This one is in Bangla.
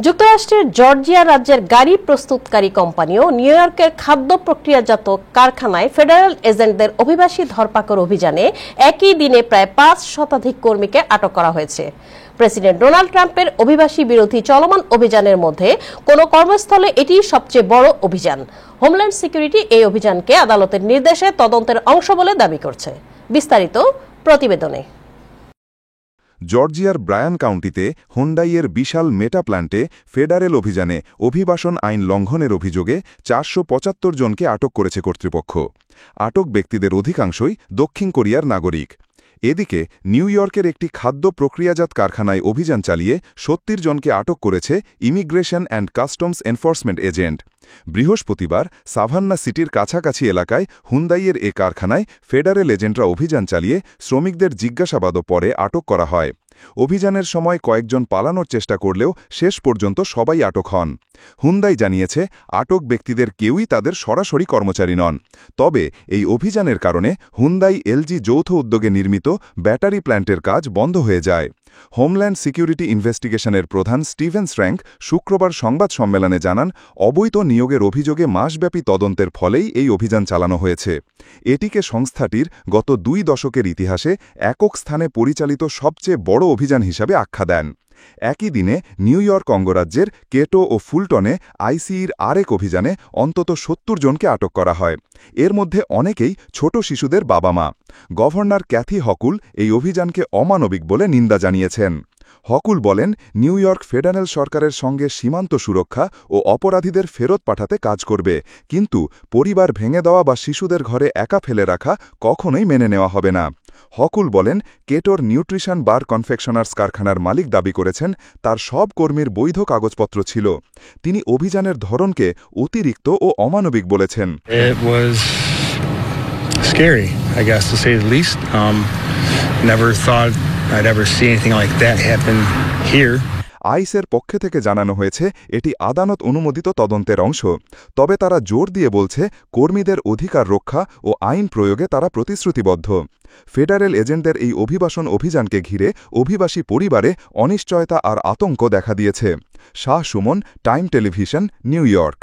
যুক্তরাষ্ট্রের জর্জিয়া রাজ্যের গাড়ি প্রস্তুতকারী কোম্পানি ও নিউ ইয়র্কের খাদ্য প্রক্রিয়াজাত কারখানায় ফেডারেল এজেন্টদের অভিবাসী ধরপাকড় অভিযানে একই দিনে প্রায় ৫ শতাধিক কর্মীকে আটক করা হয়েছে। প্রেসিডেন্ট ডোনাল্ড ট্রাম্পের অভিবাসী বিরোধী চলমান অভিযানের মধ্যে কোনো কর্মস্থলে এটি সবচেয়ে বড় অভিযান। হোমল্যান্ড সিকিউরিটি এই অভিযানকে আদালতের নির্দেশে তদন্তের অংশ বলে দাবি করছে। বিস্তারিত প্রতিবেদনে। জর্জিয়ার ব্রায়ান কাউন্টিতে হুন্ডাইয়ের বিশাল মেটা প্ল্যান্টে ফেডারেল অভিযানে অভিবাসন আইন লঙ্ঘনের অভিযোগে ৪৭৫ জনকে আটক করেছে কর্তৃপক্ষ। আটক ব্যক্তিদের অধিকাংশই দক্ষিণ কোরিয়ার নাগরিক। এদিকে নিউ ইয়র্কের একটি খাদ্য প্রক্রিয়াজাত কারখানায় অভিযান চালিয়ে ৭০ জনকে আটক করেছে immigration and customs enforcement agent. বৃহস্পতিবার সাভান্না সিটির কাছাকাছি এলাকায় হুন্দাইয়ের এ কারখানায় ফেডারেল এজেন্টরা অভিযান চালিয়ে শ্রমিকদের জিজ্ঞাসাবাদও পরে আটক করা হয়। অভিযানের সময় কয়েকজন পালানোর চেষ্টা করলেও শেষ পর্যন্ত সবাই আটক হন। হুন্দাই জানিয়েছে আটক ব্যক্তিদের কেউই তাদের সরাসরি কর্মচারী নন। তবে এই অভিযানের কারণে হুন্দাই এলজি যৌথ উদ্যোগে নির্মিত ব্যাটারি প্ল্যান্টের কাজ বন্ধ হয়ে যায়। হোমল্যান্ড সিকিউরিটি ইনভেস্টিগেশনের প্রধান স্টিভেন স্র্যাঙ্ক শুক্রবার সংবাদ সম্মেলনে জানান, অবৈধ নিয়োগের অভিযোগে মাসব্যাপী তদন্তের ফলেই এই অভিযান চালানো হয়েছে। এটিকে সংস্থাটির গত ২ দশকের ইতিহাসে একক স্থানে পরিচালিত সবচেয়ে বড় অভিযান হিসাবে আখ্যা দেন। একই দিনে নিউ ইয়র্ক অঙ্গরাজ্যের কেটো ও ফুলটনে আইসিইর আরেক অভিযানে অন্তত ৭০ জনকে আটক করা হয়। এর মধ্যে অনেকেই ছোট শিশুদের বাবা মা। গভর্নর ক্যাথি হকুল এই অভিযানকে অমানবিক বলে নিন্দা জানিয়েছেন। হকুল বলেন, নিউ ইয়র্ক ফেডারেল সরকারের সঙ্গে সীমান্ত সুরক্ষা ও অপরাধীদের ফেরত পাঠাতে কাজ করবে, কিন্তু পরিবার ভেঙে দেওয়া বা শিশুদের ঘরে একা ফেলে রাখা কখনোই মেনে নেওয়া হবে না। হকুল বলেন, কেটোর নিউট্রিশন বার কনফেকশনার্স কারখানার মালিক দাবি করেছেন তার সব কর্মীর বৈধ কাগজপত্র ছিল। তিনি অভিযানের ধরনকে অতিরিক্ত ও অমানবিক বলেছেন। Scary, I guess, to say the least. Never thought I'd ever see anything like that happen here. আইসের পক্ষ থেকে জানানো হয়েছে এটি আদালত অনুমোদিত তদন্তের অংশ। তবে তারা জোর দিয়ে বলছে কর্মীদের অধিকার রক্ষা ও আইন প্রয়োগে তারা প্রতিশ্রুতিবদ্ধ। ফেডারেল এজেন্টদের এই অভিবাসন অভিযানকে ঘিরে অভিবাসী পরিবারে অনিশ্চয়তা আর আতঙ্ক দেখা দিয়েছে। Shah Suman, time television, new York.